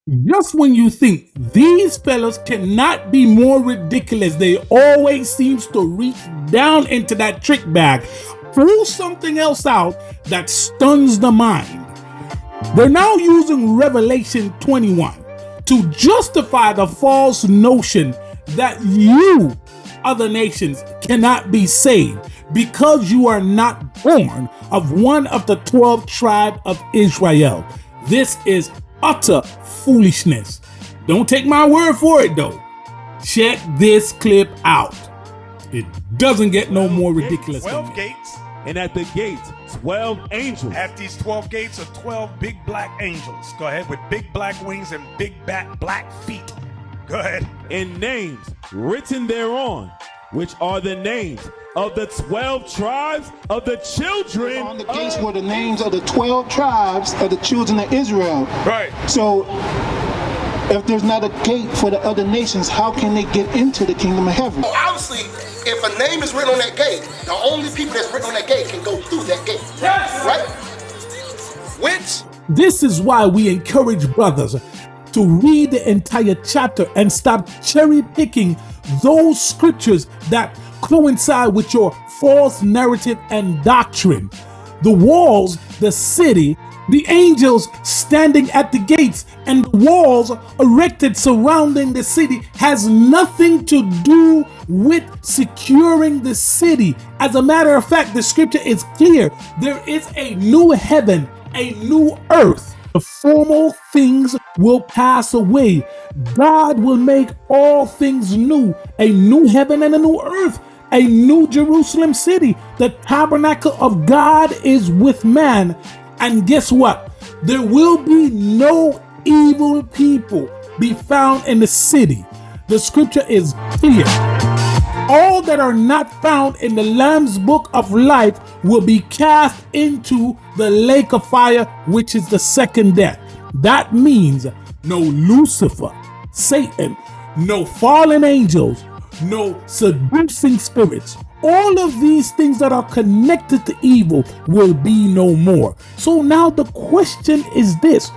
Just when you think these fellas cannot be more ridiculous, they always seems to reach down into that trick bag, pull something else out that stuns the mind. They're now using Revelation 21 to justify the false notion that you, other nations, cannot be saved because you are not born of one of the 12 tribes of Israel. This is utter foolishness. Don't take my word for it though. Check this clip out. It doesn't get no more ridiculous than 12 that. gates. And at the gates, 12 angels. At these 12 gates are 12 big black angels. Go ahead, with big black wings and big black feet. Go ahead. And names written thereon, which are the names of the 12 tribes of the children. On the gates were the names of the 12 tribes of the children of Israel. Right. So if there's not a gate for the other nations, how can they get into the kingdom of heaven? Obviously, if a name is written on that gate, the only people that's written on that gate can go through that gate. Yes. Right? Which This is why we encourage brothers to read the entire chapter and stop cherry picking those scriptures that coincide with your false narrative and doctrine. The walls, the city, the angels standing at the gates, and the walls erected surrounding the city has nothing to do with securing the city. As a matter of fact, the scripture is clear. There is a new heaven, a new earth. The former things will pass away. God will make all things new. A new heaven and a new earth. A new Jerusalem city. The tabernacle of God is with man. And guess what? There will be no evil people be found in the city. The scripture is clear. All that are not found in the Lamb's book of life will be cast into the lake of fire, which is the second death. That means no Lucifer, Satan, no fallen angels, no seducing spirits. All of these things that are connected to evil will be no more. So now the question is this: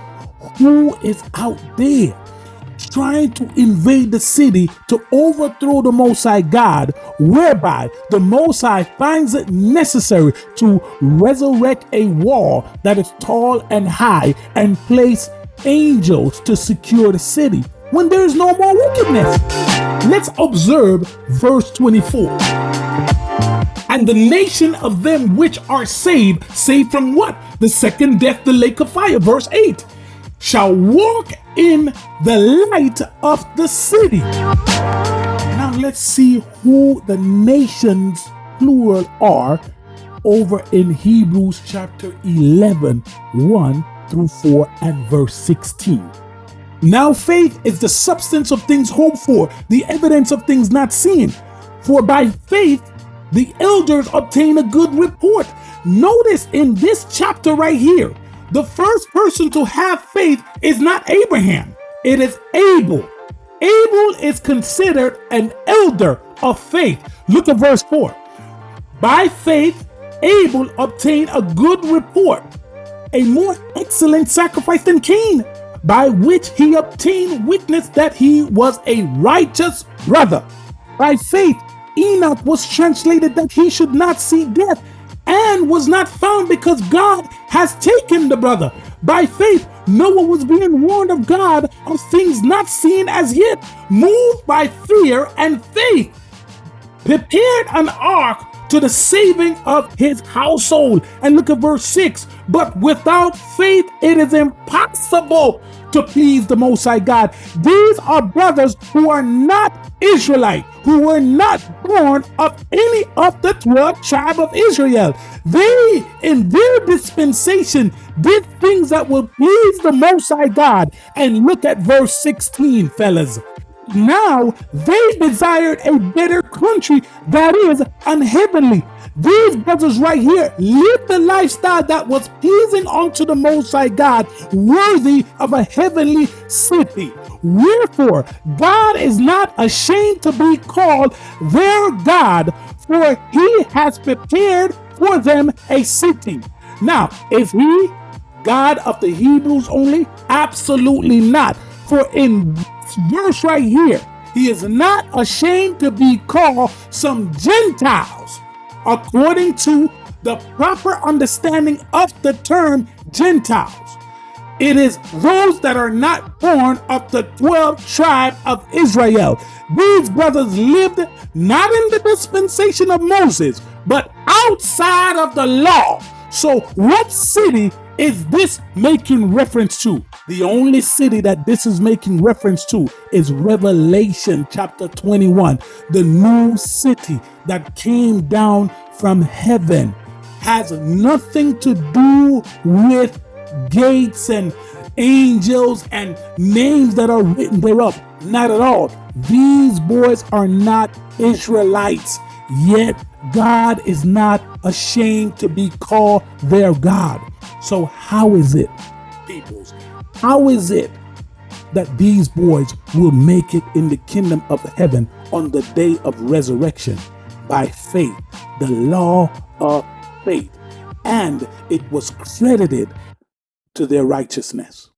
who is out there trying to invade the city to overthrow the Most High God, whereby the Most High finds it necessary to resurrect a wall that is tall and high and place angels to secure the city when there is no more wickedness? Let's observe verse 24. And the nation of them which are saved from what? The second death, the lake of fire. Verse 8. Shall walk in the light of the city. Now let's see who the nations, plural, are over in Hebrews chapter 11, 1 through 4 and verse 16. Now faith is the substance of things hoped for, the evidence of things not seen. For by faith the elders obtain a good report. Notice in this chapter right here, the first person to have faith is not Abraham, it is Abel. Abel is considered an elder of faith. Look at verse 4. By faith, Abel obtained a good report, a more excellent sacrifice than Cain, by which he obtained witness that he was a righteous brother. By faith, Enoch was translated that he should not see death, and was not found because God has taken the brother. By faith, Noah was being warned of God of things not seen as yet, moved by fear and faith, prepared an ark to the saving of his household. And look at verse 6. But without faith, it is impossible to please the Most High God. These are brothers who are not Israelite, who were not born of any of the 12 tribes of Israel. They, in their dispensation, did things that will please the Most High God. And look at verse 16, fellas. Now they desired a better country that is unheavenly. These brothers right here lived the lifestyle that was pleasing unto the Most High God, worthy of a heavenly city. Wherefore, God is not ashamed to be called their God, for he has prepared for them a city. Now, is he God of the Hebrews only? Absolutely not. For in this verse right here, he is not ashamed to be called some Gentiles, according to the proper understanding of the term Gentiles. It is those that are not born of the 12 tribe of Israel. These brothers lived not in the dispensation of Moses, but outside of the law. So what city is this making reference to? The only city that this is making reference to is Revelation chapter 21. The new city that came down from heaven has nothing to do with gates and angels and names that are written thereof. Not at all. These boys are not Israelites, yet God is not ashamed to be called their God. So how is it, peoples? How is it that these boys will make it in the kingdom of heaven on the day of resurrection? By faith, the law of faith, and it was credited to their righteousness.